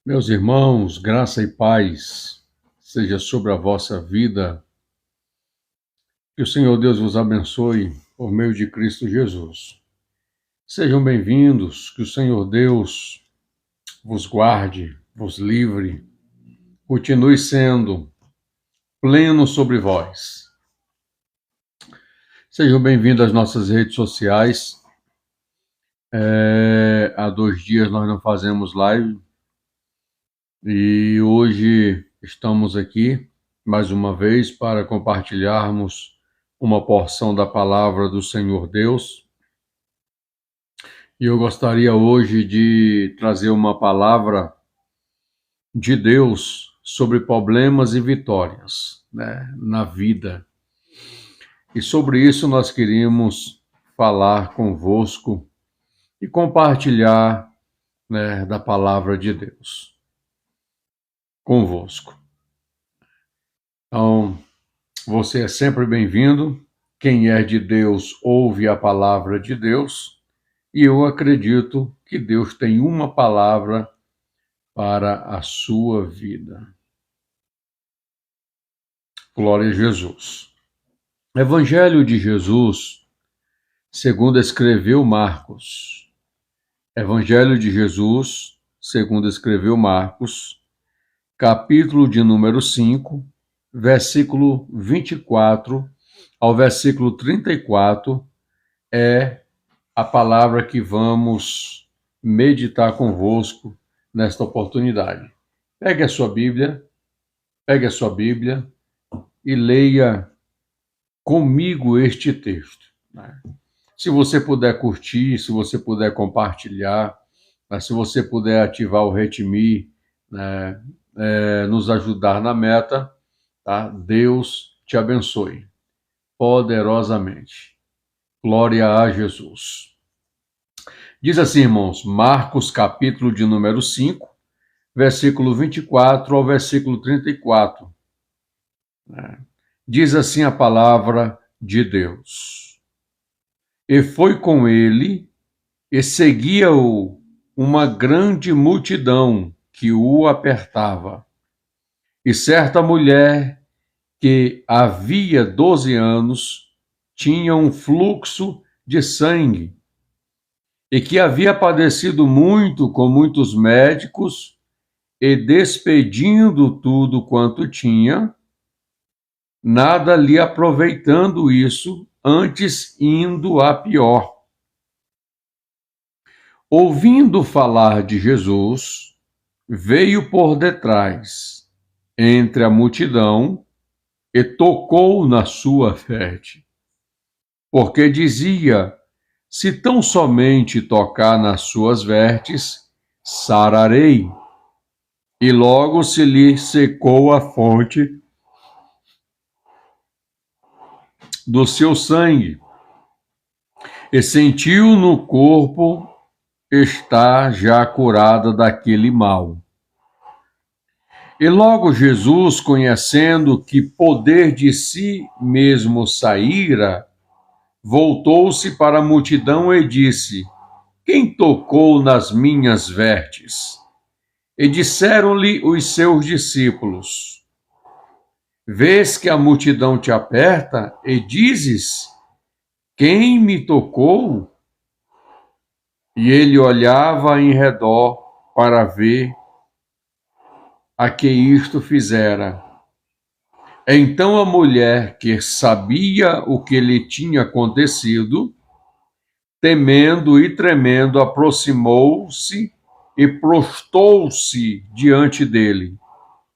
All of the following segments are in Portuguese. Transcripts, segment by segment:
Meus irmãos, graça e paz seja sobre a vossa vida. Que o Senhor Deus vos abençoe por meio de Cristo Jesus. Sejam bem-vindos, que o Senhor Deus vos guarde, vos livre, continue sendo pleno sobre vós. Sejam bem-vindos às nossas redes sociais. Há 2 dias nós não fazemos live e hoje estamos aqui mais uma vez para compartilharmos uma porção da palavra do Senhor Deus. E eu gostaria hoje de trazer uma palavra de Deus sobre problemas e vitórias, na vida. E sobre isso nós queríamos falar convosco e compartilhar, da palavra de Deus convosco. Então, você é sempre bem-vindo. Quem é de Deus ouve a palavra de Deus. E eu acredito que Deus tem uma palavra para a sua vida. Glória a Jesus. Evangelho de Jesus, segundo escreveu Marcos. Evangelho de Jesus, segundo escreveu Marcos, capítulo de número 5, versículo 24 ao versículo 34, é a palavra que vamos meditar convosco nesta oportunidade. Pegue a sua Bíblia e leia comigo este texto. Se você puder curtir, se você puder compartilhar, se você puder ativar o Retimi, nos ajudar na meta, tá? Deus te abençoe poderosamente. Glória a Jesus. Diz assim, irmãos, Marcos, capítulo de número 5, versículo 24 ao versículo 34. Diz assim a palavra de Deus. E foi com ele, e seguia-o uma grande multidão que o apertava. E certa mulher que havia 12 anos tinha um fluxo de sangue e que havia padecido muito com muitos médicos e despedindo tudo quanto tinha, nada lhe aproveitando isso, antes indo a pior. Ouvindo falar de Jesus, veio por detrás, entre a multidão, e tocou na sua veste. Porque dizia, se tão somente tocar nas suas vestes, sararei. E logo se lhe secou a fonte do seu sangue, e sentiu no corpo estar já curada daquele mal. E logo Jesus, conhecendo que poder de si mesmo saíra, voltou-se para a multidão e disse, quem tocou nas minhas vestes? E disseram-lhe os seus discípulos, vês que a multidão te aperta e dizes, quem me tocou? E ele olhava em redor para ver a que isto fizera. Então a mulher, que sabia o que lhe tinha acontecido, temendo e tremendo, aproximou-se e prostou-se diante dele,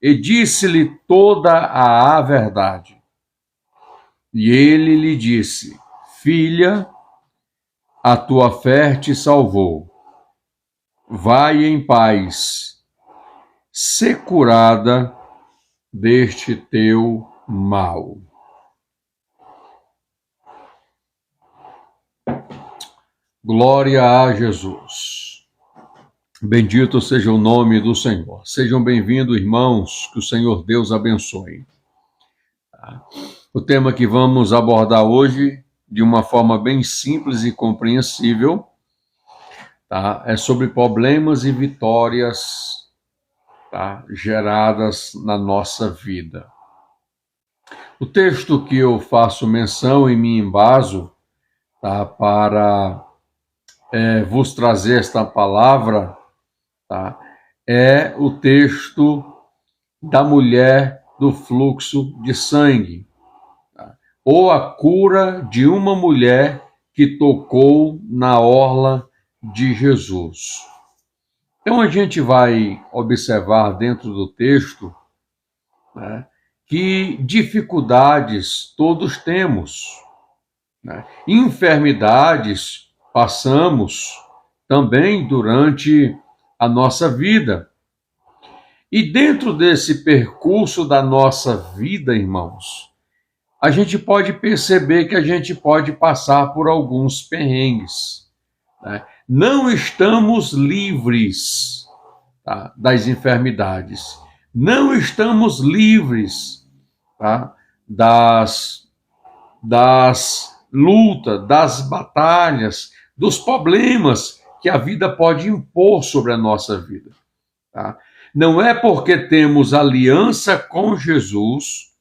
e disse-lhe toda a verdade. E ele lhe disse, filha, a tua fé te salvou. Vai em paz, sê curada deste teu mal. Glória a Jesus. Bendito seja o nome do Senhor. Sejam bem-vindos, irmãos, que o Senhor Deus abençoe. O tema que vamos abordar hoje, de uma forma bem simples e compreensível, é sobre problemas e vitórias tá, geradas na nossa vida. O texto que eu faço menção e me embaso, tá, para vos trazer esta palavra, tá, é o texto da mulher do fluxo de sangue, tá, ou a cura de uma mulher que tocou na orla de Jesus. Então a gente vai observar dentro do texto, né, que dificuldades todos temos, né? Enfermidades passamos também durante a nossa vida. E dentro desse percurso da nossa vida, irmãos, a gente pode perceber que a gente pode passar por alguns perrengues, né? Não estamos livres, tá, das enfermidades. Não estamos livres, tá, das lutas, das batalhas, dos problemas que a vida pode impor sobre a nossa vida. Tá? Não é porque temos aliança com Jesus,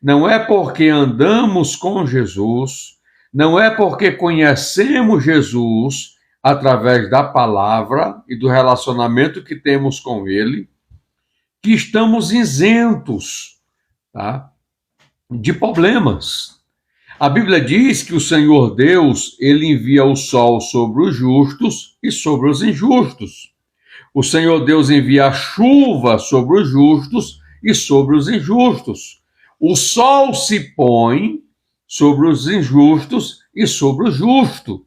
não é porque andamos com Jesus, não é porque conhecemos Jesus através da palavra e do relacionamento que temos com Ele, que estamos isentos, tá, de problemas. A Bíblia diz que o Senhor Deus, ele envia o sol sobre os justos e sobre os injustos. O Senhor Deus envia a chuva sobre os justos e sobre os injustos. O sol se põe sobre os injustos e sobre o justo,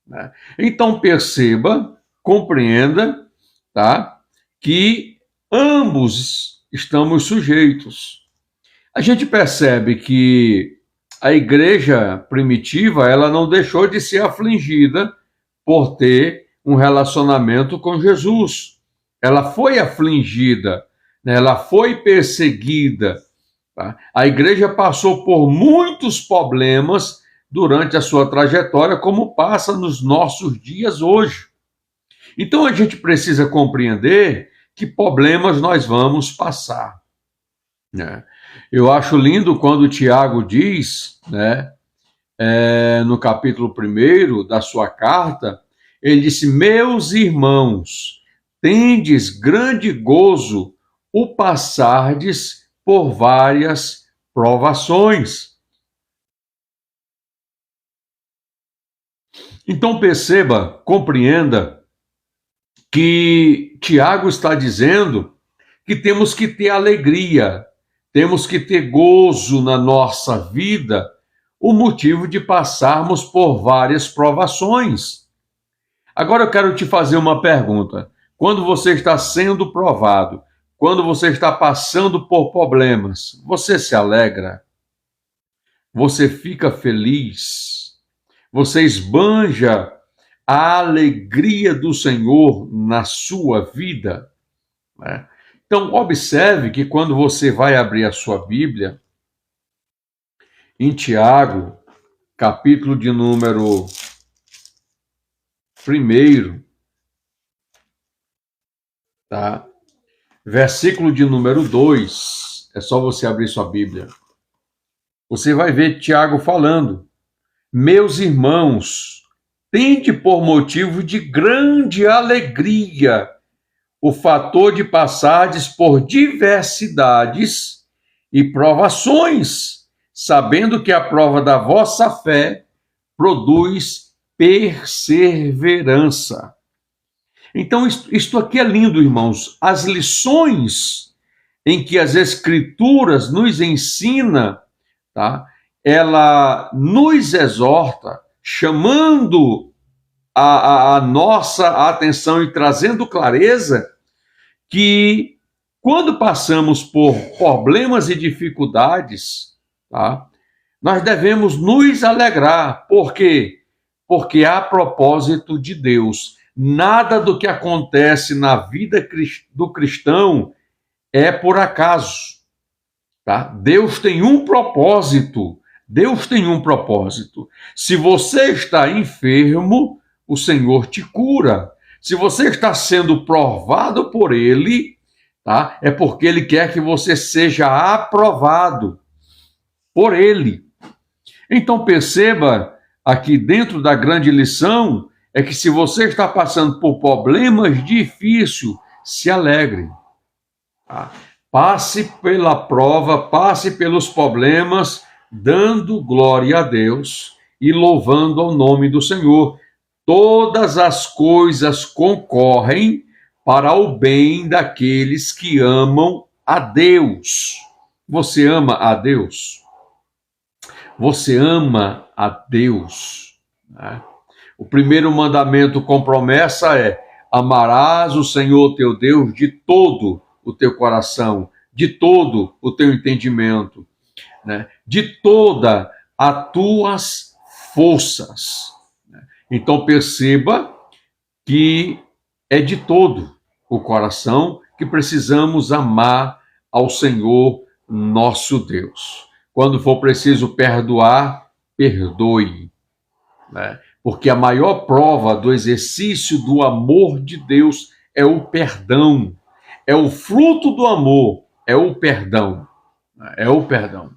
né? Então perceba, compreenda, tá, que ambos estamos sujeitos. A gente percebe que a igreja primitiva, ela não deixou de ser afligida por ter um relacionamento com Jesus. Ela foi afligida, né? Ela foi perseguida. Tá? A igreja passou por muitos problemas durante a sua trajetória, como passa nos nossos dias hoje. Então a gente precisa compreender que problemas nós vamos passar, né? Eu acho lindo quando o Tiago diz, né, no capítulo 1 da sua carta, ele disse: meus irmãos, tendes grande gozo o passardes por várias provações. Então perceba, compreenda que Tiago está dizendo que temos que ter alegria, temos que ter gozo na nossa vida, o motivo de passarmos por várias provações. Agora eu quero te fazer uma pergunta. Quando você está sendo provado, quando você está passando por problemas, você se alegra? Você fica feliz? Você esbanja a alegria do Senhor na sua vida, né? Então, observe que quando você vai abrir a sua Bíblia, em Tiago, capítulo de número 1, tá? Versículo de número 2, é só você abrir sua Bíblia. Você vai ver Tiago falando: meus irmãos, tende por motivo de grande alegria o fator de passardes por diversidades e provações, sabendo que a prova da vossa fé produz perseverança. Então, isto aqui é lindo, irmãos. As lições em que as Escrituras nos ensina, tá? Ela nos exorta, chamando a nossa atenção e trazendo clareza que quando passamos por problemas e dificuldades, tá, nós devemos nos alegrar. Por quê? Porque há propósito de Deus. Nada do que acontece na vida do cristão é por acaso, tá? Deus tem um propósito. Deus tem um propósito. Se você está enfermo, o Senhor te cura. Se você está sendo provado por Ele, tá? É porque ele quer que você seja aprovado por ele. Então perceba aqui dentro da grande lição é que se você está passando por problemas difíceis, se alegre. Tá? Passe pela prova, passe pelos problemas, dando glória a Deus e louvando ao nome do Senhor. Todas as coisas concorrem para o bem daqueles que amam a Deus. Você ama a Deus? Você ama a Deus? Né? O primeiro mandamento com promessa é: amarás o Senhor teu Deus de todo o teu coração, de todo o teu entendimento, né? De todas as tuas forças. Então perceba que é de todo o coração que precisamos amar ao Senhor nosso Deus. Quando for preciso perdoar, perdoe, né? Porque a maior prova do exercício do amor de Deus é o perdão. É o fruto do amor, é o perdão. É o perdão.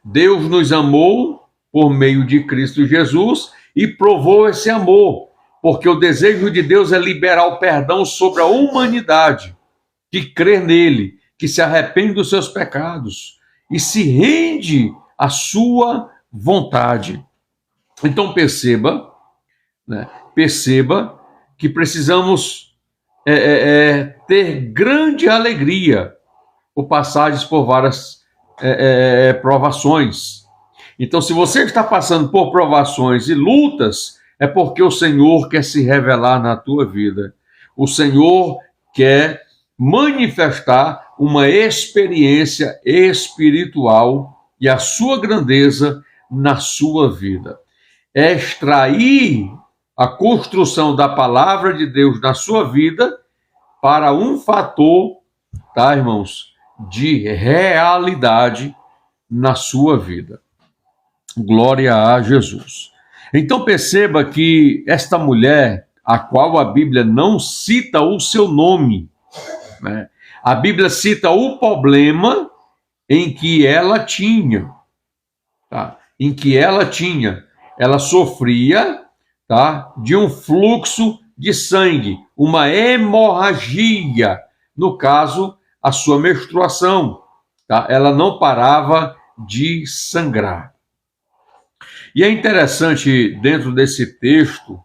Deus nos amou por meio de Cristo Jesus e provou esse amor, porque o desejo de Deus é liberar o perdão sobre a humanidade que crê nele, que se arrepende dos seus pecados e se rende à sua vontade. Então perceba, né, perceba que precisamos ter grande alegria por passagens por várias provações. Então, se você está passando por provações e lutas, é porque o Senhor quer se revelar na tua vida. O Senhor quer manifestar uma experiência espiritual e a sua grandeza na sua vida. Extrair a construção da palavra de Deus na sua vida para um fator, tá, irmãos, de realidade na sua vida. Glória a Jesus. Então perceba que esta mulher, a qual a Bíblia não cita o seu nome, né? A Bíblia cita o problema em que ela tinha, tá? Em que ela tinha. Ela sofria, tá, de um fluxo de sangue, uma hemorragia, no caso, a sua menstruação, tá? Ela não parava de sangrar. E é interessante dentro desse texto,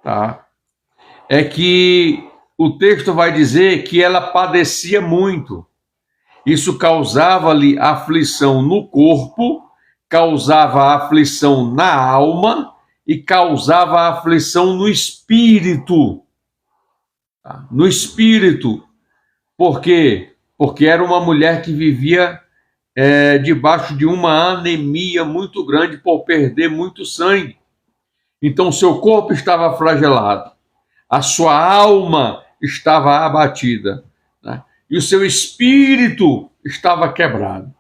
tá? É que o texto vai dizer que ela padecia muito. Isso causava-lhe aflição no corpo, causava aflição na alma e causava aflição no espírito. Tá? No espírito. Por quê? Porque era uma mulher que vivia debaixo de uma anemia muito grande por perder muito sangue. Então, seu corpo estava flagelado, a sua alma estava abatida, né? E o seu espírito estava quebrado.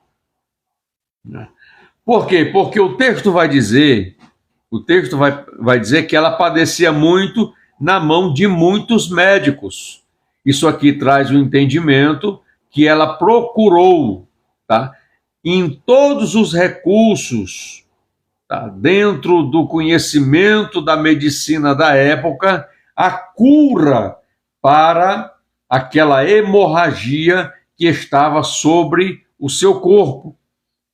Né? Por quê? Porque o texto vai dizer que ela padecia muito na mão de muitos médicos. Isso aqui traz o entendimento que ela procurou, tá? Em todos os recursos, tá, dentro do conhecimento da medicina da época, a cura para aquela hemorragia que estava sobre o seu corpo,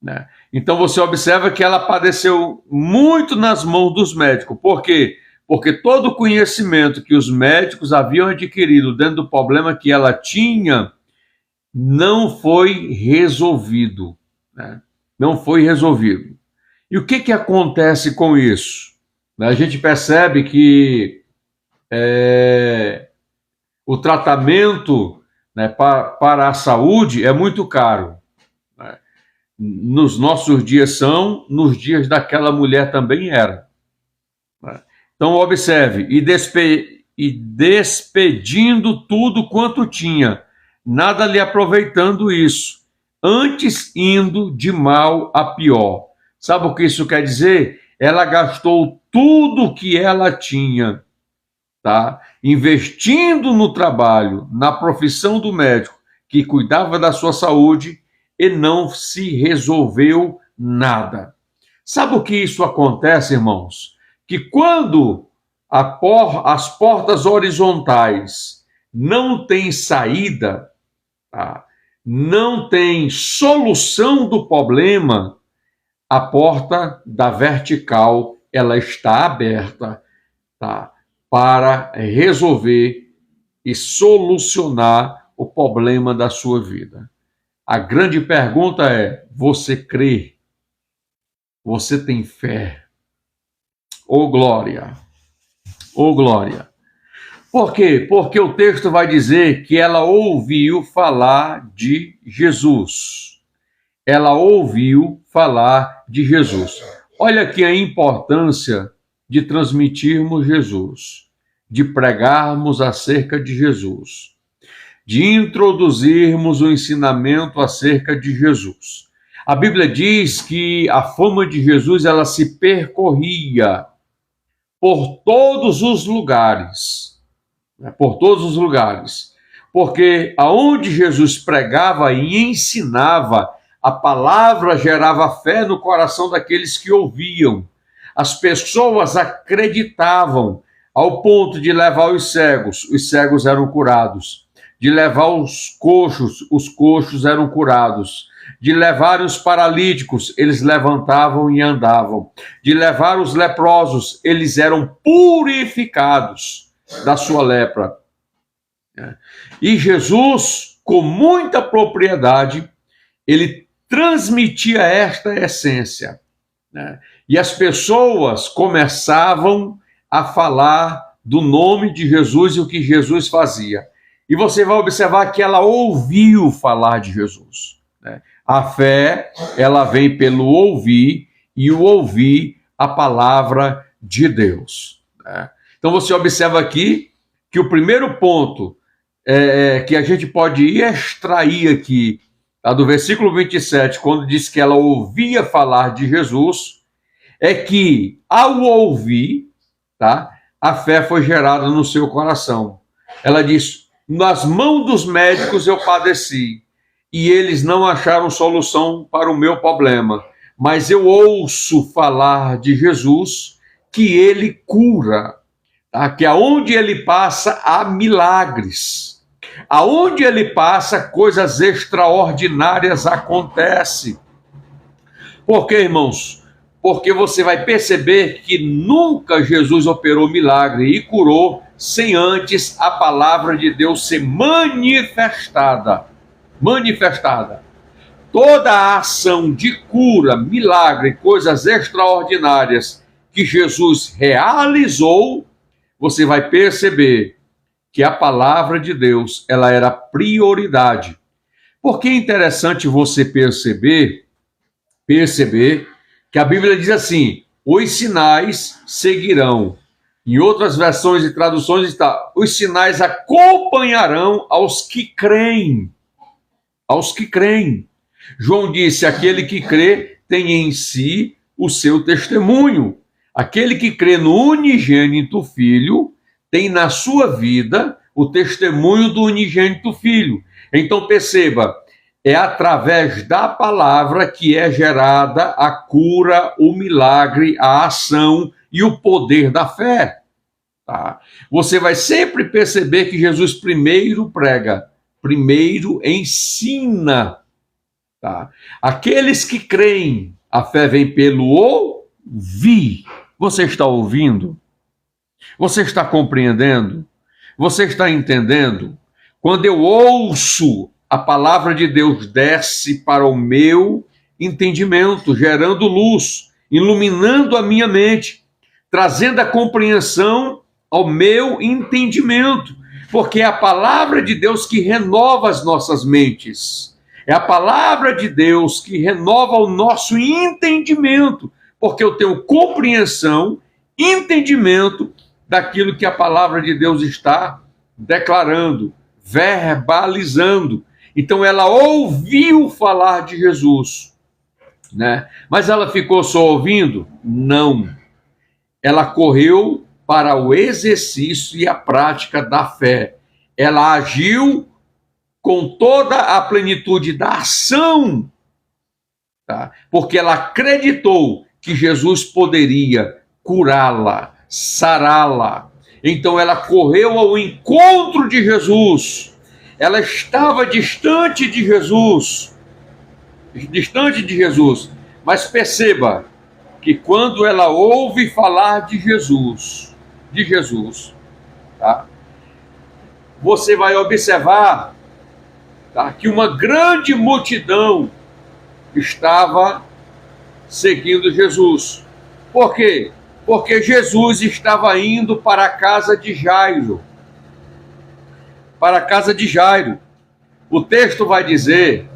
né? Então você observa que ela padeceu muito nas mãos dos médicos. Por quê? Porque todo o conhecimento que os médicos haviam adquirido dentro do problema que ela tinha não foi resolvido, né? Não foi resolvido. E o que acontece com isso? A gente percebe que o tratamento, né, para a saúde é muito caro. Né? Nos nossos dias são, nos dias daquela mulher também era. Né? Então observe, e despedindo tudo quanto tinha, nada lhe aproveitando isso, antes indo de mal a pior. Sabe o que isso quer dizer? Ela gastou tudo que ela tinha, tá? Investindo no trabalho, na profissão do médico que cuidava da sua saúde e não se resolveu nada. Sabe o que isso acontece, irmãos? Que quando as portas horizontais não têm saída, tá? Não tem solução do problema, a porta da vertical ela está aberta, tá? Para resolver e solucionar o problema da sua vida. A grande pergunta é: você crê? Você tem fé? Ô glória! Ô glória! Por quê? Porque o texto vai dizer que ela ouviu falar de Jesus. Ela ouviu falar de Jesus. Olha aqui a importância de transmitirmos Jesus, de pregarmos acerca de Jesus, de introduzirmos o ensinamento acerca de Jesus. A Bíblia diz que a fama de Jesus ela se percorria por todos os lugares, por todos os lugares, porque aonde Jesus pregava e ensinava, a palavra gerava fé no coração daqueles que ouviam. As pessoas acreditavam ao ponto de levar os cegos eram curados. De levar os coxos eram curados. De levar os paralíticos, eles levantavam e andavam. De levar os leprosos, eles eram purificados da sua lepra. E Jesus, com muita propriedade, ele transmitia esta essência, né? E as pessoas começavam a falar do nome de Jesus e o que Jesus fazia. E você vai observar que ela ouviu falar de Jesus, né? A fé, ela vem pelo ouvir, e o ouvir a palavra de Deus, né? Então você observa aqui que o primeiro ponto que a gente pode extrair aqui, tá, do versículo 27, quando diz que ela ouvia falar de Jesus, é que ao ouvir, tá, a fé foi gerada no seu coração. Ela diz: nas mãos dos médicos eu padeci, e eles não acharam solução para o meu problema, mas eu ouço falar de Jesus, que ele cura, tá? Que aonde ele passa há milagres. Aonde ele passa, coisas extraordinárias acontecem. Por quê, irmãos? Porque você vai perceber que nunca Jesus operou milagre e curou sem antes a palavra de Deus ser manifestada. Manifestada. Toda a ação de cura, milagre, coisas extraordinárias que Jesus realizou, você vai perceber que a palavra de Deus, ela era prioridade. Porque é interessante você perceber que a Bíblia diz assim: os sinais seguirão. Em outras versões e traduções está: os sinais acompanharão aos que creem. Aos que creem. João disse: aquele que crê tem em si o seu testemunho. Aquele que crê no unigênito Filho tem na sua vida o testemunho do unigênito Filho. Então perceba, é através da palavra que é gerada a cura, o milagre, a ação e o poder da fé. Tá? Você vai sempre perceber que Jesus primeiro prega, primeiro ensina. Tá? Aqueles que creem, a fé vem pelo ouvir. Você está ouvindo? Você está compreendendo? Você está entendendo? Quando eu ouço, a palavra de Deus desce para o meu entendimento, gerando luz, iluminando a minha mente, trazendo a compreensão ao meu entendimento, porque é a palavra de Deus que renova as nossas mentes. É a palavra de Deus que renova o nosso entendimento, porque eu tenho compreensão, entendimento daquilo que a palavra de Deus está declarando, verbalizando. Então ela ouviu falar de Jesus, né? Mas ela ficou só ouvindo? Não. Ela correu para o exercício e a prática da fé. Ela agiu com toda a plenitude da ação, tá? Porque ela acreditou que Jesus poderia curá-la, sará-la. Então ela correu ao encontro de Jesus. Ela estava distante de Jesus, mas perceba que quando ela ouve falar de Jesus, tá? Você vai observar, tá, que uma grande multidão estava seguindo Jesus. Por quê? Porque Jesus estava indo para a casa de Jairo. Para a casa de Jairo. O texto vai dizer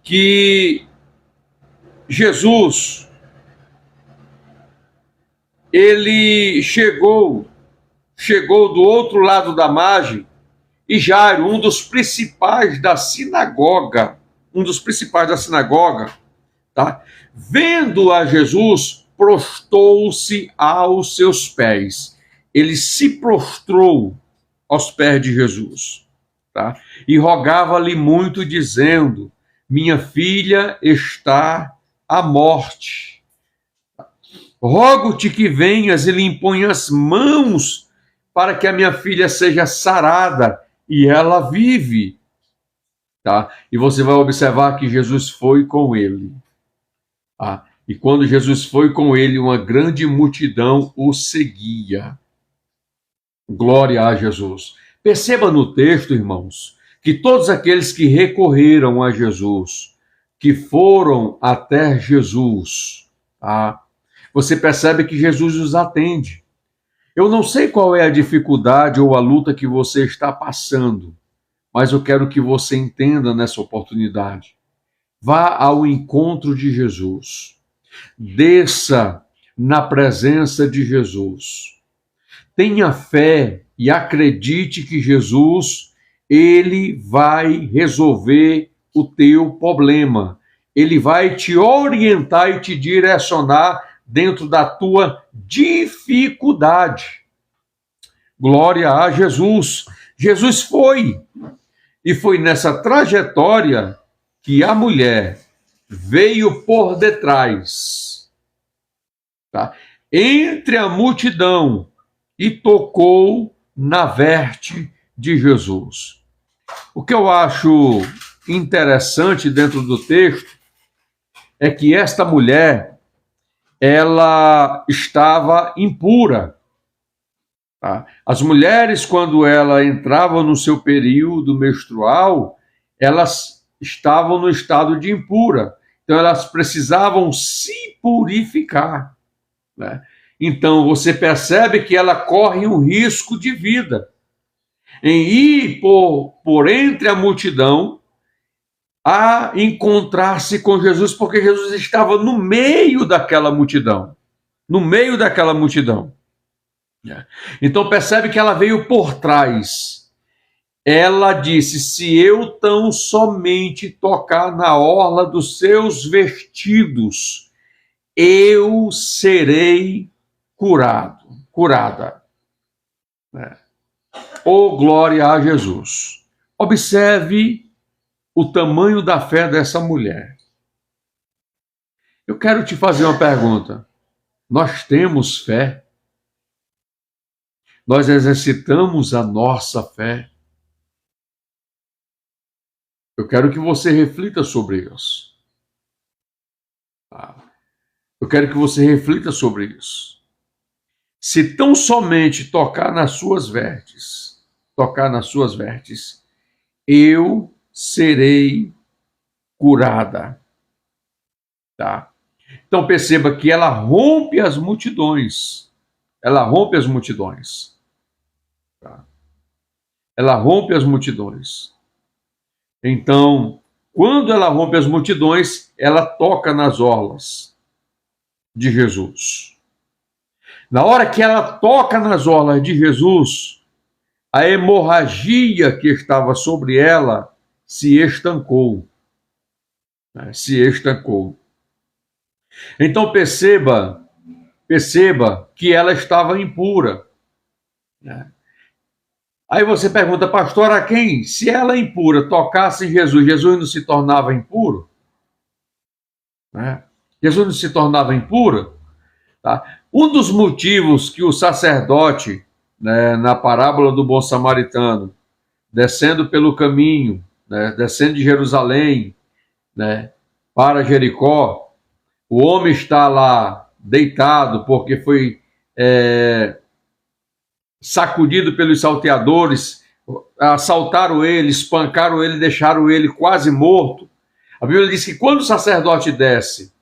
que Jesus, ele chegou do outro lado da margem, e Jairo, um dos principais da sinagoga, tá? Vendo a Jesus, prostrou-se aos seus pés. Ele se prostrou aos pés de Jesus, tá? E rogava-lhe muito, dizendo: minha filha está à morte. Rogo-te que venhas e lhe imponha as mãos para que a minha filha seja sarada, e ela vive. Tá? E você vai observar que Jesus foi com ele. Ah, e quando Jesus foi com ele, uma grande multidão o seguia. Glória a Jesus. Perceba no texto, irmãos, que todos aqueles que recorreram a Jesus, que foram até Jesus, tá? Você percebe que Jesus os atende. Eu não sei qual é a dificuldade ou a luta que você está passando, mas eu quero que você entenda nessa oportunidade. Vá ao encontro de Jesus. Desça na presença de Jesus. Tenha fé e acredite que Jesus, ele vai resolver o teu problema. Ele vai te orientar e te direcionar dentro da tua dificuldade. Glória a Jesus. Jesus foi. E foi nessa trajetória que a mulher veio por detrás, tá? Entre a multidão, e tocou na veste de Jesus. O que eu acho interessante dentro do texto é que esta mulher, ela estava impura. Tá? As mulheres, quando ela entrava no seu período menstrual, elas estavam no estado de impura. Então, elas precisavam se purificar, né? Então, você percebe que ela corre um risco de vida em ir por entre a multidão a encontrar-se com Jesus, porque Jesus estava no meio daquela multidão. Então, percebe que ela veio por trás. Ela disse: se eu tão somente tocar na orla dos seus vestidos, eu serei curada. Oh, glória a Jesus. Observe o tamanho da fé dessa mulher. Eu quero te fazer uma pergunta. Nós temos fé? Nós exercitamos a nossa fé? Eu quero que você reflita sobre isso. Eu quero que você reflita sobre isso. Se tão somente tocar nas suas vestes, eu serei curada. Tá? Então perceba que ela rompe as multidões. Tá? Ela rompe as multidões. Então, quando ela rompe as multidões, ela toca nas orlas de Jesus. Na hora que ela toca nas orlas de Jesus, a hemorragia que estava sobre ela se estancou. Então perceba perceba que ela estava impura, né? Aí você pergunta, pastor, a quem? Se ela impura tocasse em Jesus, Jesus não se tornava impuro? Né? Jesus não se tornava impuro? Tá? Um dos motivos que o sacerdote, né, na parábola do bom samaritano, descendo pelo caminho, né, descendo de Jerusalém, né, para Jericó, o homem está lá deitado porque foi sacudido pelos salteadores, assaltaram ele, espancaram ele, deixaram ele quase morto. A Bíblia diz que quando o sacerdote desce,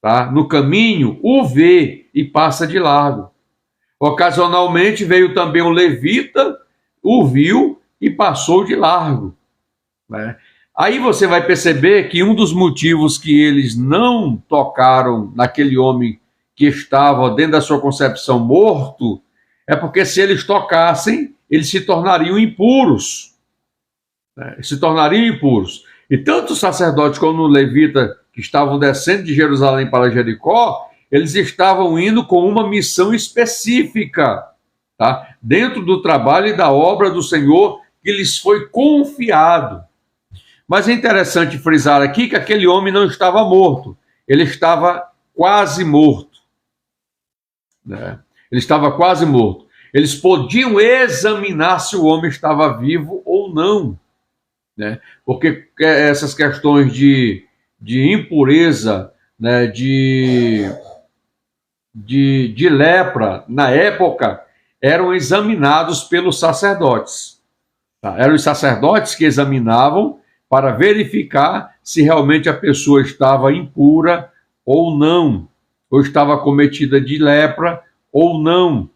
tá, no caminho, o vê e passa de largo. Ocasionalmente veio também um levita, o viu e passou de largo, né? Aí você vai perceber que um dos motivos que eles não tocaram naquele homem que estava dentro da sua concepção morto é porque se eles tocassem, eles se tornariam impuros, né? Se tornariam impuros. E tanto o sacerdote como o levita que estavam descendo de Jerusalém para Jericó, eles estavam indo com uma missão específica, tá? Dentro do trabalho e da obra do Senhor que lhes foi confiado. Mas é interessante frisar aqui que aquele homem não estava morto, ele estava quase morto, né? Ele estava quase morto. Eles podiam examinar se o homem estava vivo ou não, né? Porque essas questões de impureza, né, de lepra, na época, eram examinados pelos sacerdotes. Tá? Eram os sacerdotes que examinavam para verificar se realmente a pessoa estava impura ou não, ou estava cometida de lepra ou não,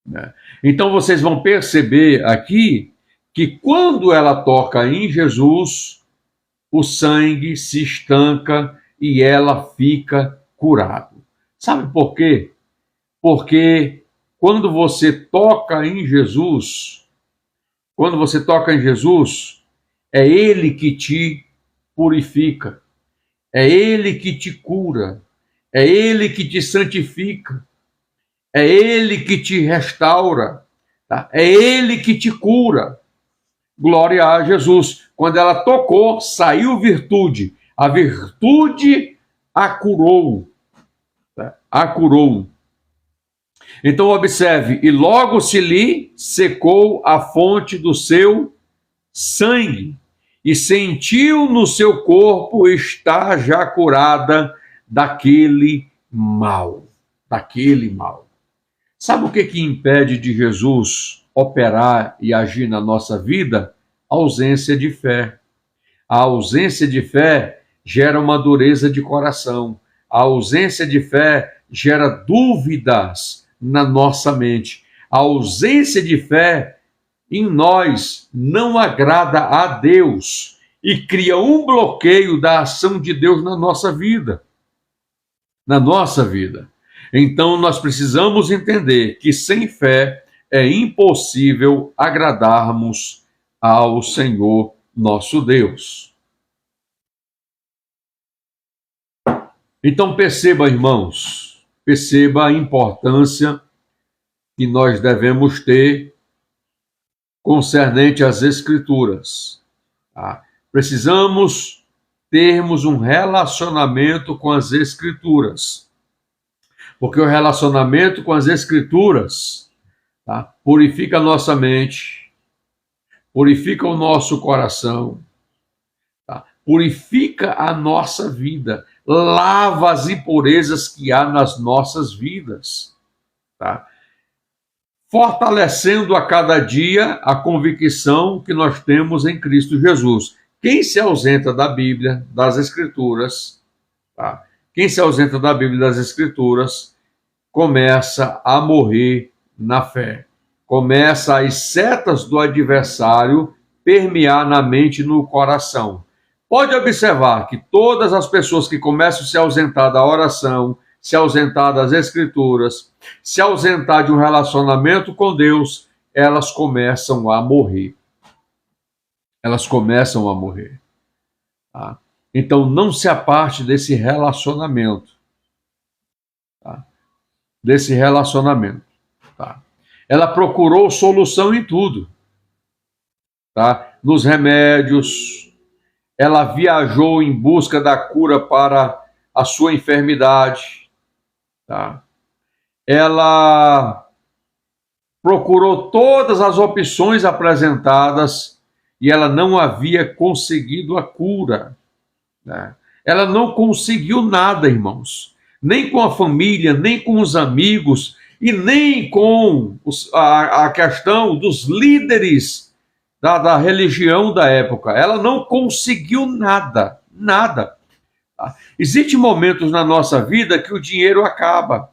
né? Então vocês vão perceber aqui que quando ela toca em Jesus, o sangue se estanca e ela fica curada. Sabe por quê? Porque quando você toca em Jesus, é Ele que te purifica, é Ele que te cura, é Ele que te santifica, é Ele que te restaura, tá? É Ele que te cura. Glória a Jesus. Quando ela tocou, saiu virtude. A virtude a curou, tá? A curou. Então observe, e logo se lhe secou a fonte do seu sangue, e sentiu no seu corpo estar já curada daquele mal. Daquele mal. Sabe o que impede de Jesus operar e agir na nossa vida? A ausência de fé. A ausência de fé gera uma dureza de coração. A ausência de fé gera dúvidas na nossa mente. A ausência de fé em nós não agrada a Deus e cria um bloqueio da ação de Deus na nossa vida. Na nossa vida. Então nós precisamos entender que sem fé é impossível agradarmos ao Senhor nosso Deus. Então perceba, irmãos, perceba a importância que nós devemos ter concernente às Escrituras. Tá? Precisamos termos um relacionamento com as Escrituras. Porque o relacionamento com as Escrituras, tá, purifica a nossa mente, purifica o nosso coração, tá, purifica a nossa vida, lava as impurezas que há nas nossas vidas, tá, fortalecendo a cada dia a convicção que nós temos em Cristo Jesus. Quem se ausenta da Bíblia, das Escrituras, tá? Quem se ausenta da Bíblia e das Escrituras começa a morrer na fé. Começa as setas do adversário permear na mente e no coração. Pode observar que todas as pessoas que começam a se ausentar da oração, se ausentar das Escrituras, se ausentar de um relacionamento com Deus, elas começam a morrer. Elas começam a morrer. Tá? Então não se aparte desse relacionamento. Tá? desse relacionamento. Tá? Ela procurou solução em tudo. Tá? Nos remédios, ela viajou em busca da cura para a sua enfermidade. Tá? Ela procurou todas as opções apresentadas e ela não havia conseguido a cura. Né? Ela não conseguiu nada, irmãos. Nem com a família, nem com os amigos e nem com a questão dos líderes da religião da época. Ela não conseguiu nada, nada. Tá? Existem momentos na nossa vida que o dinheiro acaba.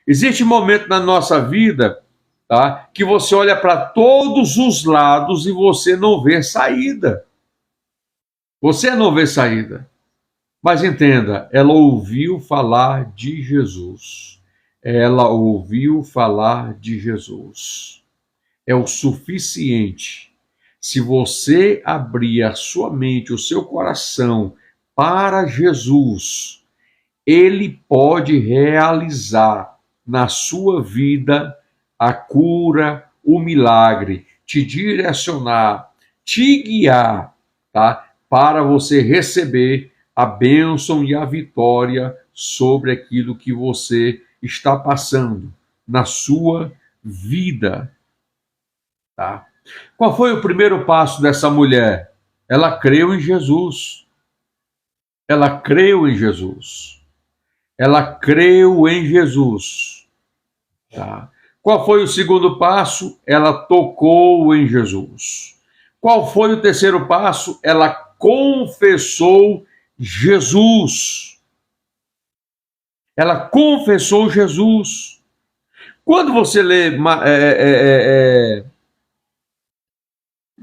Existe momento na nossa vida, tá, que você olha para todos os lados e você não vê saída. Você não vê saída. Mas entenda, ela ouviu falar de Jesus. Ela ouviu falar de Jesus. É o suficiente. Se você abrir a sua mente, o seu coração para Jesus, ele pode realizar na sua vida a cura, o milagre, te direcionar, te guiar, tá? Para você receber a bênção e a vitória sobre aquilo que você está passando na sua vida, tá? Qual foi o primeiro passo dessa mulher? Ela creu em Jesus. Ela creu em Jesus. Ela creu em Jesus. Tá? Qual foi o segundo passo? Ela tocou em Jesus. Qual foi o terceiro passo? Ela confessou Jesus. Ela confessou Jesus. Quando você lê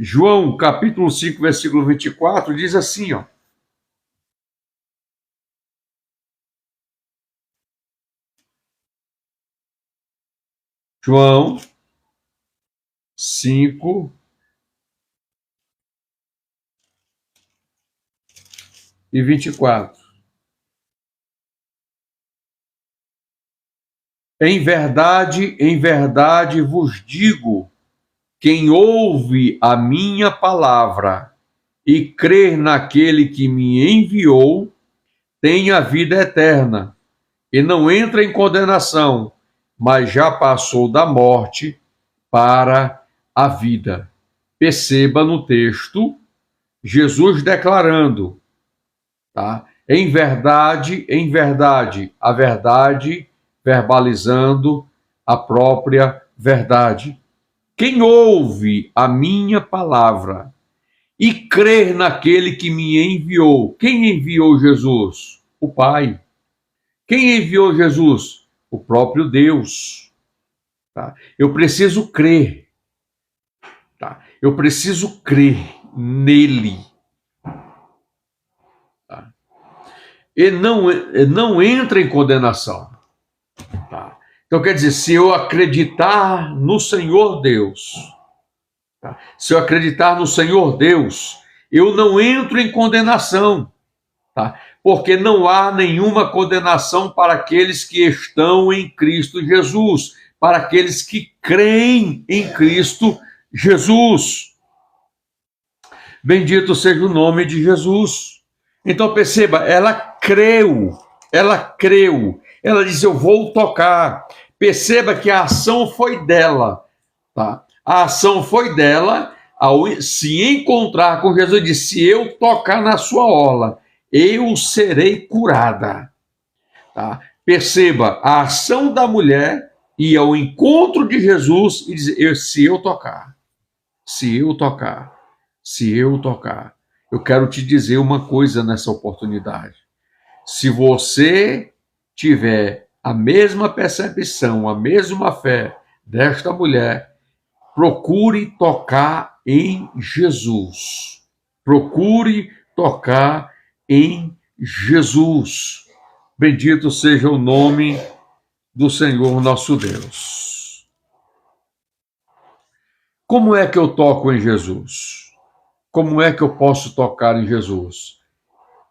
João capítulo 5, versículo 24, diz assim, ó. João 5 e 24. Em verdade vos digo, quem ouve a minha palavra e crer naquele que me enviou, tem a vida eterna e não entra em condenação, mas já passou da morte para a vida. Perceba no texto, Jesus declarando, tá? Em verdade, a verdade verbalizando a própria verdade. Quem ouve a minha palavra e crer naquele que me enviou. Quem enviou Jesus? O Pai. Quem enviou Jesus? O próprio Deus. Tá? Eu preciso crer. Tá? Eu preciso crer nele. Tá? E não entra em condenação. Tá? Então quer dizer, se eu acreditar no Senhor Deus, tá? Se eu acreditar no Senhor Deus, eu não entro em condenação. Tá? Porque não há nenhuma condenação para aqueles que estão em Cristo Jesus, para aqueles que creem em Cristo Jesus. Bendito seja o nome de Jesus. Então perceba, ela creu, ela diz, eu vou tocar. Perceba que a ação foi dela, tá? A ação foi dela ao se encontrar com Jesus, disse, se eu tocar na sua orla, eu serei curada. Tá? Perceba, a ação da mulher ia ao encontro de Jesus e dizer, se eu tocar, eu quero te dizer uma coisa nessa oportunidade. Se você tiver a mesma percepção, a mesma fé desta mulher, procure tocar em Jesus. Procure tocar em Jesus. Bendito seja o nome do Senhor nosso Deus. Como é que eu toco em Jesus? Como é que eu posso tocar em Jesus?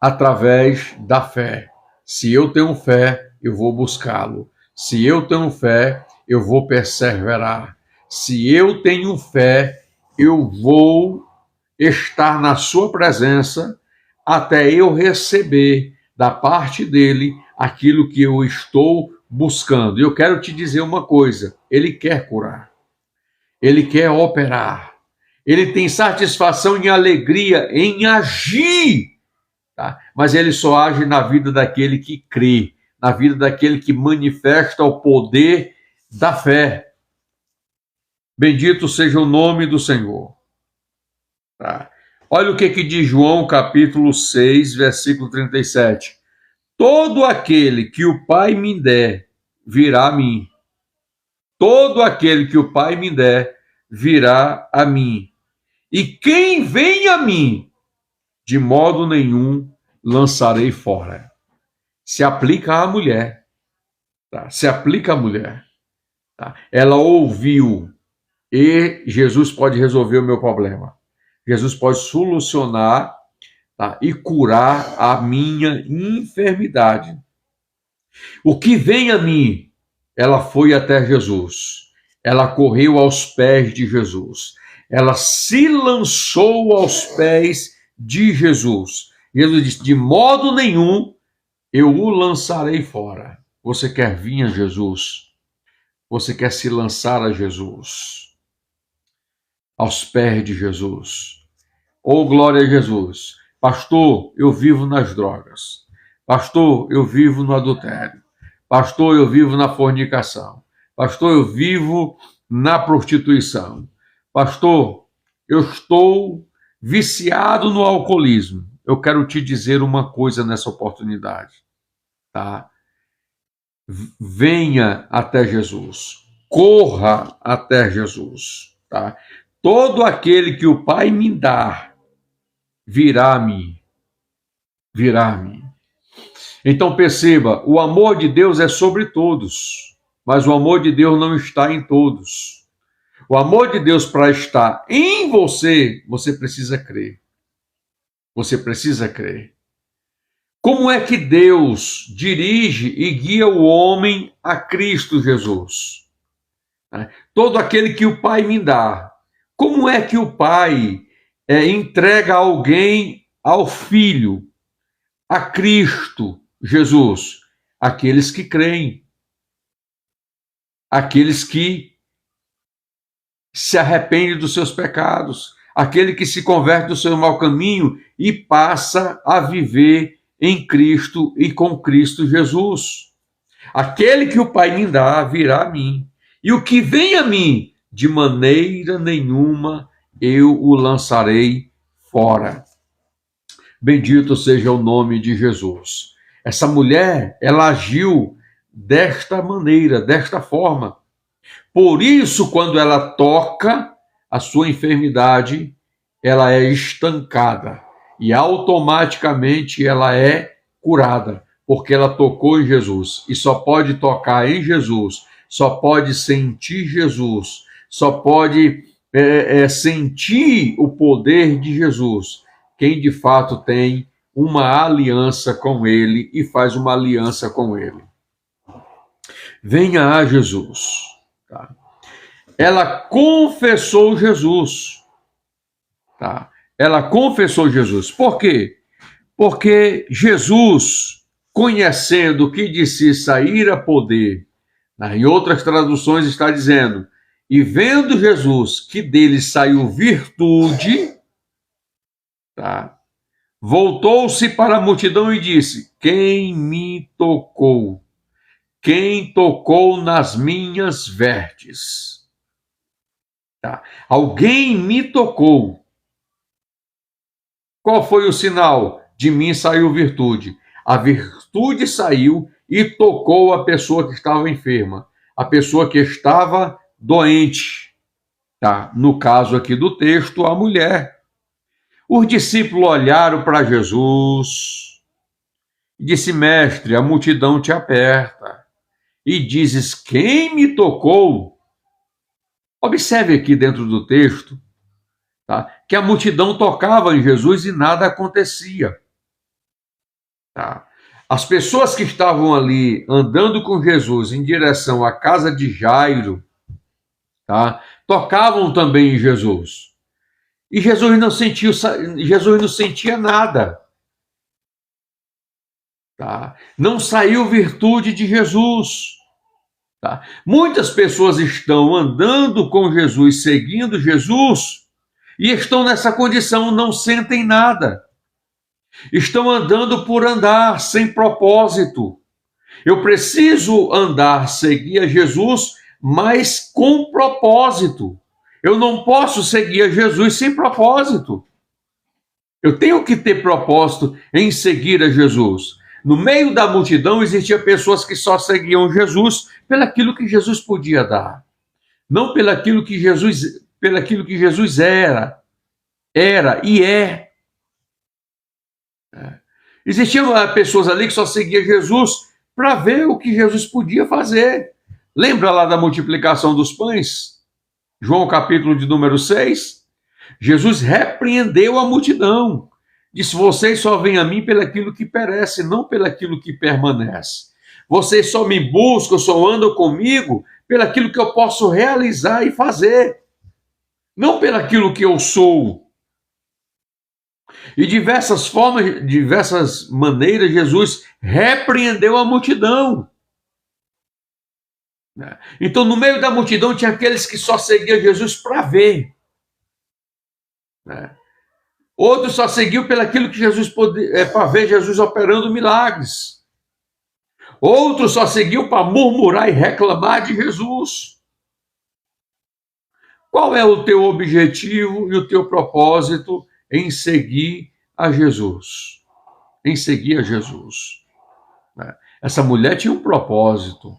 Através da fé. Se eu tenho fé, eu vou buscá-lo. Se eu tenho fé, eu vou perseverar. Se eu tenho fé, eu vou estar na sua presença até eu receber da parte dele aquilo que eu estou buscando. E eu quero te dizer uma coisa: ele quer curar, ele quer operar, ele tem satisfação e alegria em agir, tá? Mas ele só age na vida daquele que crê, na vida daquele que manifesta o poder da fé. Bendito seja o nome do Senhor. Tá? Olha o que diz João capítulo 6, versículo 37. Todo aquele que o Pai me der, virá a mim. Todo aquele que o Pai me der, virá a mim. E quem vem a mim, de modo nenhum lançarei fora. Se aplica à mulher. Tá? Se aplica à mulher. Tá? Ela ouviu. E Jesus pode resolver o meu problema. Jesus pode solucionar, tá, e curar a minha enfermidade. O que vem a mim, ela foi até Jesus. Ela correu aos pés de Jesus. Ela se lançou aos pés de Jesus. Jesus disse: de modo nenhum eu o lançarei fora. Você quer vir a Jesus? Você quer se lançar a Jesus? Aos pés de Jesus. Oh, glória a Jesus. Pastor, eu vivo nas drogas. Pastor, eu vivo no adultério. Pastor, eu vivo na fornicação. Pastor, eu vivo na prostituição. Pastor, eu estou viciado no alcoolismo. Eu quero te dizer uma coisa nessa oportunidade, tá? Venha até Jesus. Corra até Jesus, tá? Todo aquele que o Pai me dá, virá a mim. Virá a mim. Então perceba, o amor de Deus é sobre todos, mas o amor de Deus não está em todos. O amor de Deus, para estar em você, você precisa crer. Você precisa crer. Como é que Deus dirige e guia o homem a Cristo Jesus? Todo aquele que o Pai me dá. Como é que o Pai entrega alguém ao Filho, a Cristo Jesus? Aqueles que creem, aqueles que se arrependem dos seus pecados, aquele que se converte do seu mau caminho e passa a viver em Cristo e com Cristo Jesus. Aquele que o Pai me dá, virá a mim. E o que vem a mim, de maneira nenhuma eu o lançarei fora. Bendito seja o nome de Jesus. Essa mulher, ela agiu desta maneira, desta forma. Por isso, quando ela toca a sua enfermidade, ela é estancada e automaticamente ela é curada, porque ela tocou em Jesus. E só pode tocar em Jesus, só pode sentir Jesus, só pode sentir o poder de Jesus quem de fato tem uma aliança com ele e faz uma aliança com ele. Venha a Jesus. Tá? Ela confessou Jesus. Tá? Ela confessou Jesus. Por quê? Porque Jesus, conhecendo que de si saíra poder, em outras traduções está dizendo, e vendo Jesus que dele saiu virtude, tá? Voltou-se para a multidão e disse: quem me tocou? Quem tocou nas minhas vestes? Tá? Alguém me tocou. Qual foi o sinal? De mim saiu virtude. A virtude saiu e tocou a pessoa que estava enferma, a pessoa que estava doente. Tá? No caso aqui do texto, a mulher. Os discípulos olharam para Jesus e disse: mestre, a multidão te aperta. E dizes: quem me tocou? Observe aqui dentro do texto, tá, que a multidão tocava em Jesus e nada acontecia. Tá? As pessoas que estavam ali andando com Jesus em direção à casa de Jairo, tá? Tocavam também em Jesus. E Jesus não sentia nada. Tá? Não saiu virtude de Jesus. Tá? Muitas pessoas estão andando com Jesus, seguindo Jesus, e estão nessa condição, não sentem nada. Estão andando por andar, sem propósito. Eu preciso andar, seguir a Jesus, mas com propósito. Eu não posso seguir a Jesus sem propósito. Eu tenho que ter propósito em seguir a Jesus. No meio da multidão existiam pessoas que só seguiam Jesus pelaquilo que Jesus podia dar. Não pelaquilo que Jesus era e é. Existiam pessoas ali que só seguiam Jesus para ver o que Jesus podia fazer. Lembra lá da multiplicação dos pães? João capítulo de número 6. Jesus repreendeu a multidão. Disse, vocês só vêm a mim pelaquilo que perece, não pelaquilo que permanece. Vocês só me buscam, só andam comigo pelaquilo que eu posso realizar e fazer. Não pelaquilo que eu sou. E diversas formas, diversas maneiras, Jesus repreendeu a multidão. Então, no meio da multidão, tinha aqueles que só seguiam Jesus para ver. Outros só seguiam pelaquilo que Jesus podia, para ver Jesus operando milagres. Outros só seguiam para murmurar e reclamar de Jesus. Qual é o teu objetivo e o teu propósito em seguir a Jesus? Em seguir a Jesus. Essa mulher tinha um propósito.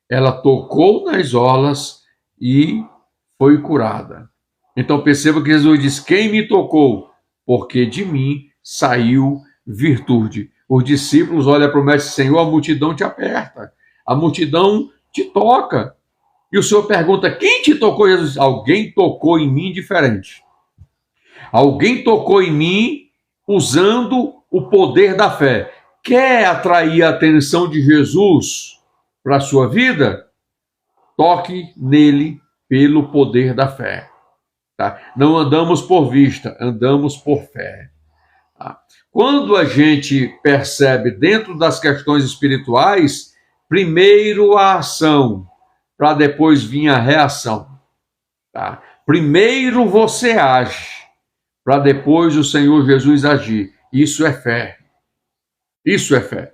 Ela tocou nas orlas e foi curada. Então perceba que Jesus diz, quem me tocou? Porque de mim saiu virtude. Os discípulos olham para o mestre, Senhor, a multidão te aperta, a multidão te toca. E o Senhor pergunta, quem te tocou? Jesus, alguém tocou em mim diferente. Alguém tocou em mim usando o poder da fé. Quer atrair a atenção de Jesus para a sua vida? Toque nele pelo poder da fé. Tá? Não andamos por vista, andamos por fé. Tá? Quando a gente percebe dentro das questões espirituais, primeiro a ação, para depois vir a reação. Tá? Primeiro você age, para depois o Senhor Jesus agir. Isso é fé. Isso é fé.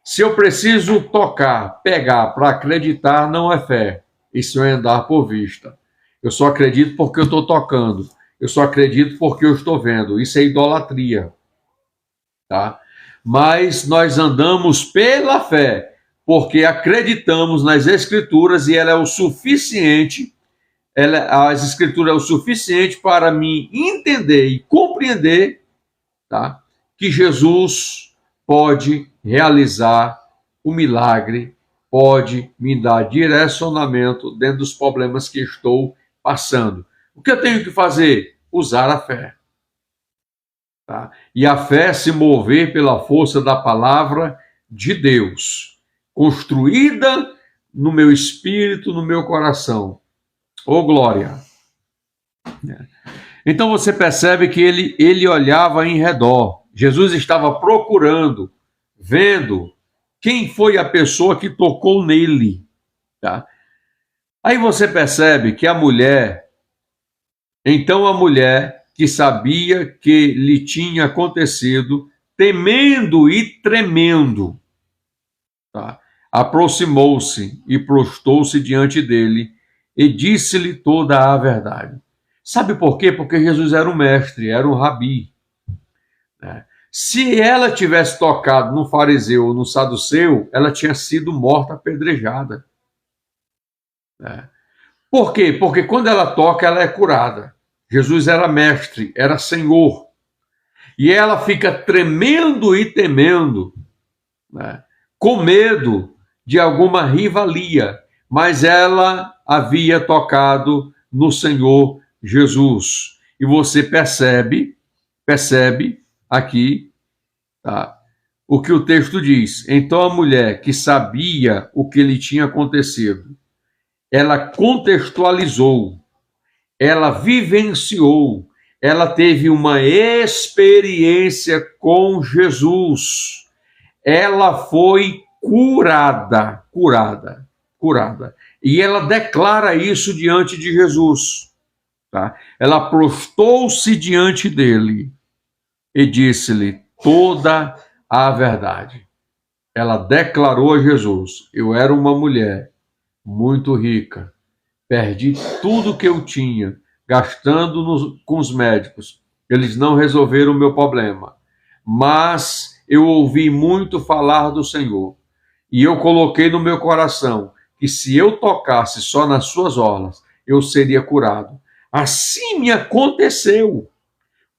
Se eu preciso tocar, pegar para acreditar, não é fé. Isso é andar por vista. Eu só acredito porque eu estou tocando. Eu só acredito porque eu estou vendo. Isso é idolatria. Tá? Mas nós andamos pela fé, porque acreditamos nas Escrituras e ela é o suficiente, as Escrituras é o suficiente para me entender e compreender, tá? Que Jesus pode realizar o milagre, pode me dar direcionamento dentro dos problemas que estou passando. O que eu tenho que fazer? Usar a fé. Tá? E a fé se mover pela força da palavra de Deus, construída no meu espírito, no meu coração. Oh, glória! Então você percebe que ele olhava em redor. Jesus estava procurando, vendo quem foi a pessoa que tocou nele. Tá? Aí você percebe que a mulher que sabia que lhe tinha acontecido, temendo e tremendo, tá? Aproximou-se e prostou-se diante dele e disse-lhe toda a verdade. Sabe por quê? Porque Jesus era um mestre, era um rabi. Né? Se ela tivesse tocado no fariseu ou no saduceu, ela tinha sido morta, apedrejada. Né? Por quê? Porque quando ela toca, ela é curada. Jesus era mestre, era Senhor. E ela fica tremendo e temendo, né? Com medo de alguma rivalia, mas ela havia tocado no Senhor Jesus. E você percebe aqui Tá? O que o texto diz? Então a mulher que sabia o que lhe tinha acontecido, ela contextualizou, ela vivenciou, ela teve uma experiência com Jesus. Ela foi curada. E ela declara isso diante de Jesus. Tá? Ela prostou-se diante dele e disse-lhe toda a verdade. Ela declarou a Jesus: eu era uma mulher muito rica, perdi tudo que eu tinha, gastando com os médicos. Eles não resolveram o meu problema. Mas eu ouvi muito falar do Senhor. E eu coloquei no meu coração que se eu tocasse só nas suas orlas, eu seria curado. Assim me aconteceu.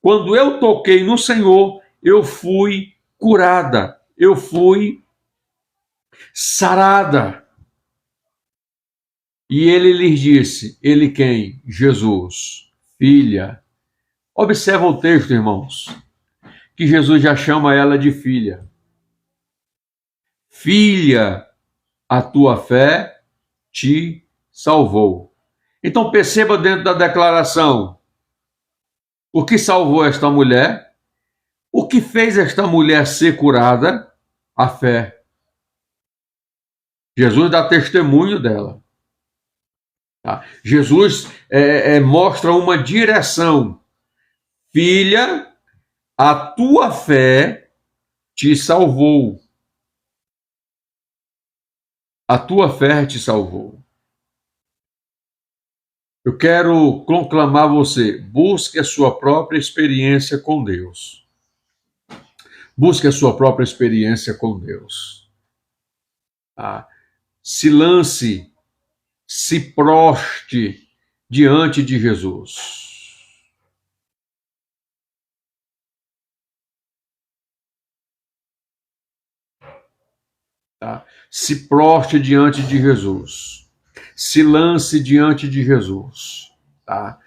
Quando eu toquei no Senhor, eu fui curada. Eu fui sarada. E ele lhes disse, ele quem? Jesus, filha. Observa o texto, irmãos, que Jesus já chama ela de filha. Filha, a tua fé te salvou. Então perceba dentro da declaração, o que salvou esta mulher? O que fez esta mulher ser curada? A fé. Jesus dá testemunho dela. Tá? Jesus mostra uma direção. Filha, a tua fé te salvou. A tua fé te salvou. Eu quero conclamar você, busque a sua própria experiência com Deus. Busque a sua própria experiência com Deus. Tá? Se lance, se proste diante de Jesus. Tá? Se proste diante de Jesus. Se lance diante de Jesus. Tá?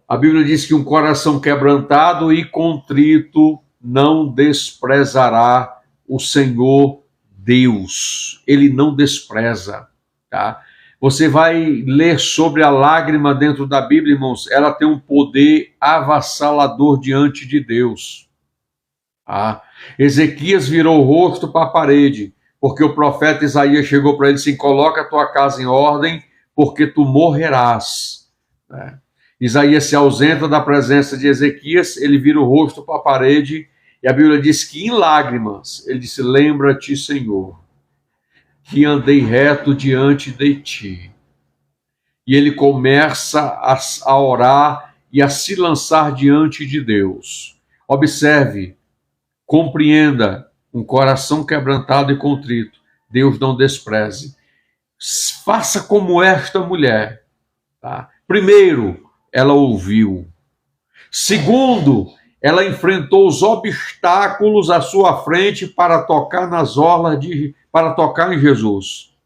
A Bíblia diz que um coração quebrantado e contrito não desprezará o Senhor Deus. Ele não despreza. Tá? Você vai ler sobre a lágrima dentro da Bíblia, irmãos. Ela tem um poder avassalador diante de Deus. Tá? Ezequias virou o rosto para a parede, porque o profeta Isaías chegou para ele e disse: coloca a tua casa em ordem, porque tu morrerás. Isaías se ausenta da presença de Ezequias, ele vira o rosto para a parede, e a Bíblia diz que em lágrimas, ele disse: lembra-te, Senhor, que andei reto diante de ti. E ele começa a orar e a se lançar diante de Deus. Observe, compreenda, um coração quebrantado e contrito, Deus não despreze. Faça como esta mulher. Tá? Primeiro, ela ouviu. Segundo, ela enfrentou os obstáculos à sua frente para tocar nas orlas para tocar em Jesus.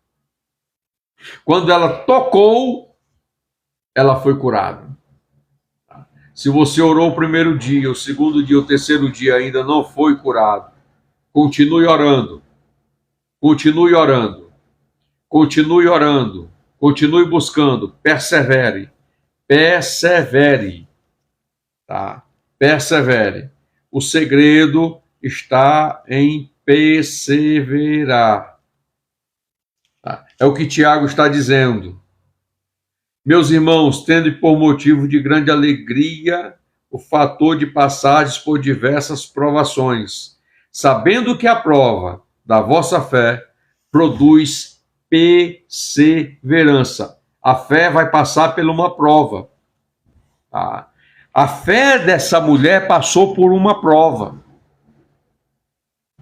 Quando ela tocou, ela foi curada. Se você orou o primeiro dia, o segundo dia, o terceiro dia ainda não foi curado, continue orando. Continue orando. Continue orando. Continue buscando. Persevere. Persevere. Tá? Persevere. O segredo está em perseverar. Tá? É o que Tiago está dizendo. Meus irmãos, tendo por motivo de grande alegria o fator de passagens por diversas provações, sabendo que a prova da vossa fé produz perseverança. A fé vai passar por uma prova. Tá? A fé dessa mulher passou por uma prova.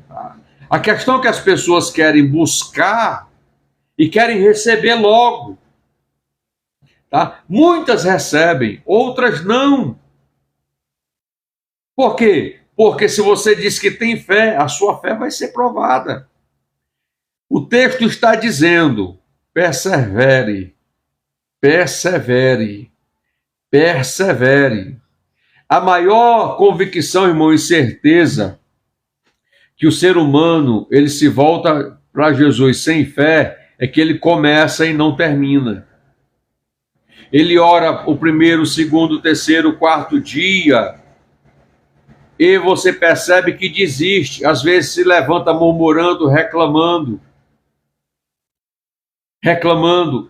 Tá? A questão é que as pessoas querem buscar e querem receber logo. Tá? Muitas recebem, outras não. Por quê? Porque se você diz que tem fé, a sua fé vai ser provada. O texto está dizendo: persevere, persevere, persevere. A maior convicção, irmão, e certeza que o ser humano ele se volta para Jesus sem fé é que ele começa e não termina. Ele ora o primeiro, o segundo, o terceiro, o quarto dia e você percebe que desiste. Às vezes se levanta murmurando, reclamando.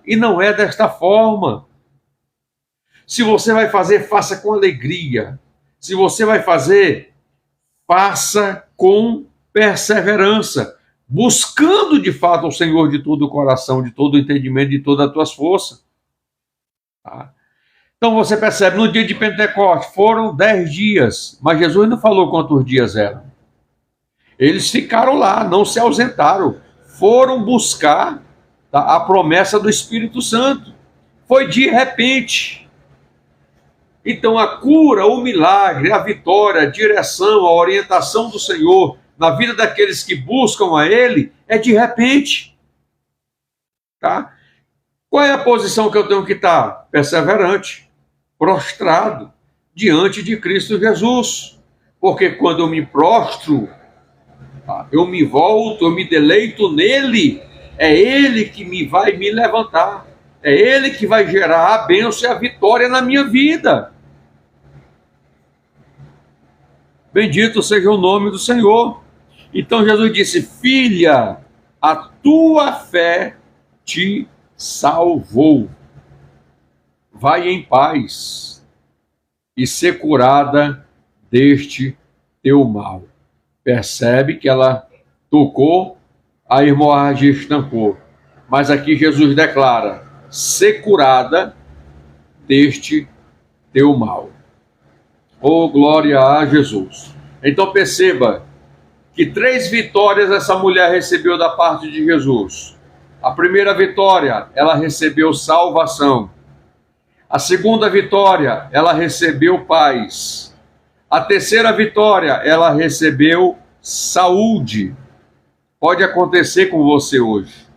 E não é desta forma. Se você vai fazer, faça com alegria. Se você vai fazer, faça com perseverança, buscando de fato o Senhor de todo o coração, de todo o entendimento, de todas as tuas forças. Tá? Então você percebe, no dia de Pentecostes foram 10 dias, mas Jesus não falou quantos dias eram. Eles ficaram lá, não se ausentaram, foram buscar, tá, a promessa do Espírito Santo. Foi de repente. Então a cura, o milagre, a vitória, a direção, a orientação do Senhor na vida daqueles que buscam a Ele é de repente. Tá? Qual é a posição que eu tenho que estar? Perseverante, prostrado, diante de Cristo Jesus. Porque quando eu me prostro, eu me volto, eu me deleito nele, é Ele que vai me levantar. É Ele que vai gerar a bênção e a vitória na minha vida. Bendito seja o nome do Senhor. Então Jesus disse: filha, a tua fé te salvou. Vai em paz e ser curada deste teu mal. Percebe que ela tocou, a hemorragia estancou. Mas aqui Jesus declara: ser curada deste teu mal. Oh, glória a Jesus. Então perceba que 3 vitórias essa mulher recebeu da parte de Jesus. A primeira vitória, ela recebeu salvação. A segunda vitória, ela recebeu paz. A terceira vitória, ela recebeu saúde. Pode acontecer com você hoje.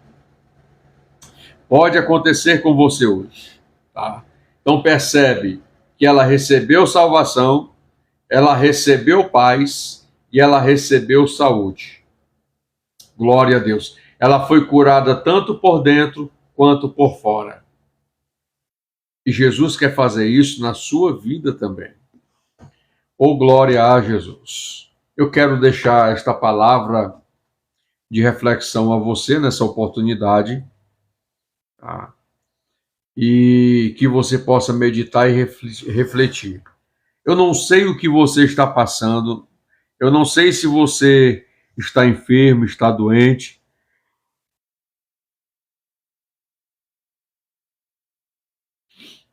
Pode acontecer com você hoje. Tá? Então percebe que ela recebeu salvação, ela recebeu paz e ela recebeu saúde. Glória a Deus. Ela foi curada tanto por dentro quanto por fora. E Jesus quer fazer isso na sua vida também. Oh, glória a Jesus. Eu quero deixar esta palavra de reflexão a você nessa oportunidade, tá? E que você possa meditar e refletir. Eu não sei o que você está passando, eu não sei se você está enfermo, está doente.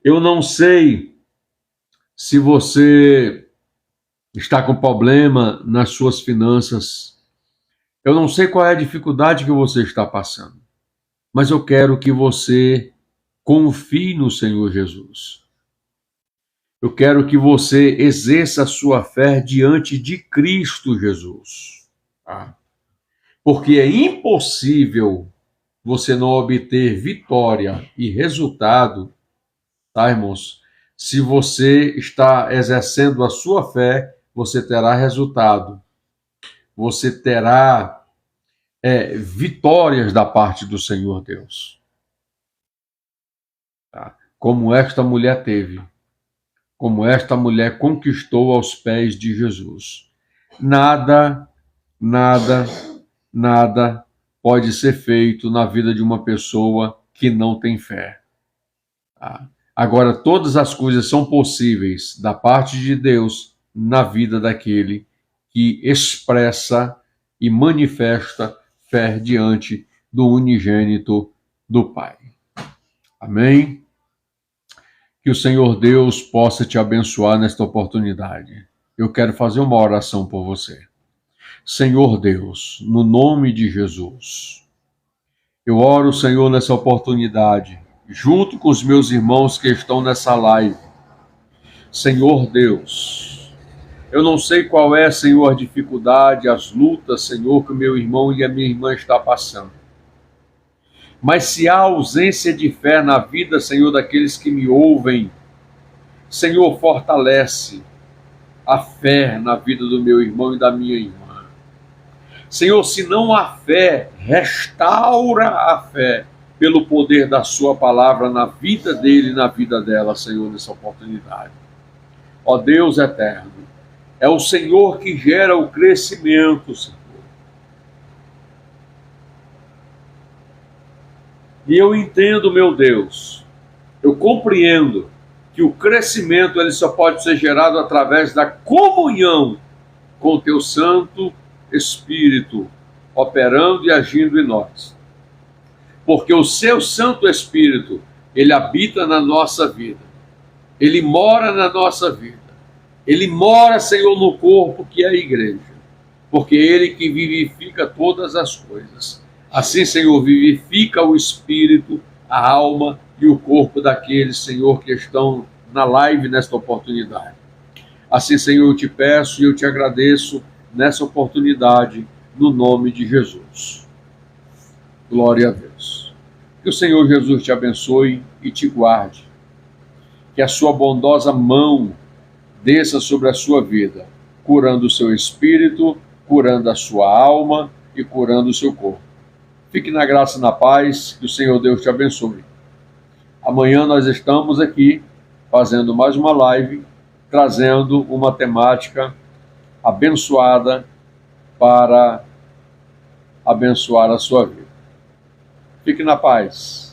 Eu não sei se você está com problema nas suas finanças. Eu não sei qual é a dificuldade que você está passando. Mas eu quero que você confie no Senhor Jesus. Eu quero que você exerça a sua fé diante de Cristo Jesus. Tá? Porque é impossível você não obter vitória e resultado, tá, irmãos? Se você está exercendo a sua fé, você terá resultado. Você terá vitórias da parte do Senhor Deus. Tá? Como esta mulher teve. Como esta mulher conquistou aos pés de Jesus. Nada pode ser feito na vida de uma pessoa que não tem fé. Tá? Agora, todas as coisas são possíveis da parte de Deus na vida daquele que expressa e manifesta fé diante do unigênito do Pai. Amém? Que o Senhor Deus possa te abençoar nesta oportunidade. Eu quero fazer uma oração por você. Senhor Deus, no nome de Jesus, eu oro, Senhor, nessa oportunidade, junto com os meus irmãos que estão nessa live. Senhor Deus, eu não sei qual é, Senhor, a dificuldade, as lutas, Senhor, que o meu irmão e a minha irmã estão passando. Mas se há ausência de fé na vida, Senhor, daqueles que me ouvem, Senhor, fortalece a fé na vida do meu irmão e da minha irmã. Senhor, se não há fé, restaura a fé pelo poder da sua palavra na vida dele e na vida dela, Senhor, nessa oportunidade. Ó Deus eterno, é o Senhor que gera o crescimento, Senhor. E eu entendo, meu Deus, eu compreendo que o crescimento ele só pode ser gerado através da comunhão com o teu Santo Espírito, operando e agindo em nós. Porque o seu Santo Espírito, ele habita na nossa vida. Ele mora na nossa vida. Ele mora, Senhor, no corpo que é a igreja. Porque é ele que vivifica todas as coisas. Assim, Senhor, vivifica o espírito, a alma e o corpo daqueles, Senhor, que estão na live nesta oportunidade. Assim, Senhor, eu te peço e eu te agradeço nessa oportunidade, no nome de Jesus. Glória a Deus. Que o Senhor Jesus te abençoe e te guarde. Que a sua bondosa mão desça sobre a sua vida, curando o seu espírito, curando a sua alma e curando o seu corpo. Fique na graça e na paz, que o Senhor Deus te abençoe. Amanhã nós estamos aqui fazendo mais uma live, trazendo uma temática abençoada para abençoar a sua vida. Fique na paz.